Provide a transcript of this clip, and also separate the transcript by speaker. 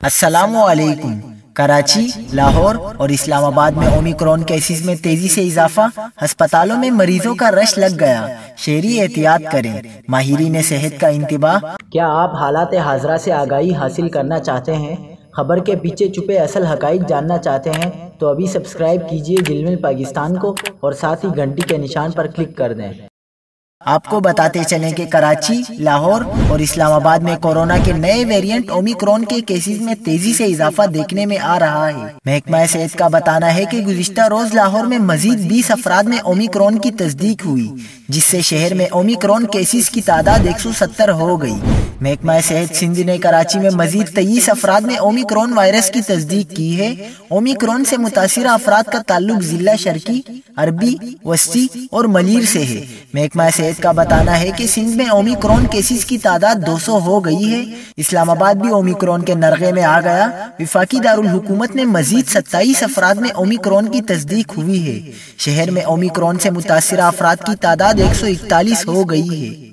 Speaker 1: السلام علیکم۔ کراچی، لاہور اور اسلام آباد میں اومیکرون کیسز میں تیزی سے اضافہ، ہسپتالوں میں مریضوں کا رش لگ گیا، شہری احتیاط کریں، ماہرین صحت کا انتباہ۔ کیا آپ حالات حاضرہ سے آگاہی حاصل کرنا چاہتے ہیں؟ خبر کے پیچھے چھپے اصل حقائق جاننا چاہتے ہیں تو ابھی سبسکرائب کیجئے جلمل پاکستان کو اور ساتھ ہی گھنٹی کے نشان پر کلک کر دیں۔ آپ کو بتاتے چلیں کہ کراچی، لاہور اور اسلام آباد میں کورونا کے نئے ویریئنٹ اومیکرون کے کیسز میں تیزی سے اضافہ دیکھنے میں آ رہا ہے۔ محکمہ صحت کا بتانا ہے کہ گزشتہ روز لاہور میں مزید 20 افراد میں اومیکرون کی تصدیق ہوئی، جس سے شہر میں اومیکرون کیسز کی تعداد 170 ہو گئی۔ محکمہ صحت سندھ نے کراچی میں مزید 23 افراد میں اومیکرون وائرس کی تصدیق کی ہے۔ اومیکرون سے متاثرہ افراد کا تعلق ضلع شرقی، عربی، وسطی اور ملیر سے ہے۔ محکمہ صحت کا بتانا ہے کہ سندھ میں اومیکرون کیسز کی تعداد 200 ہو گئی ہے۔ اسلام آباد بھی اومیکرون کے نرغے میں آ گیا۔ وفاقی دارالحکومت نے مزید 27 افراد میں اومیکرون کی تصدیق ہوئی ہے۔ شہر میں اومیکرون سے متاثرہ افراد کی تعداد 141 ہو گئی ہے۔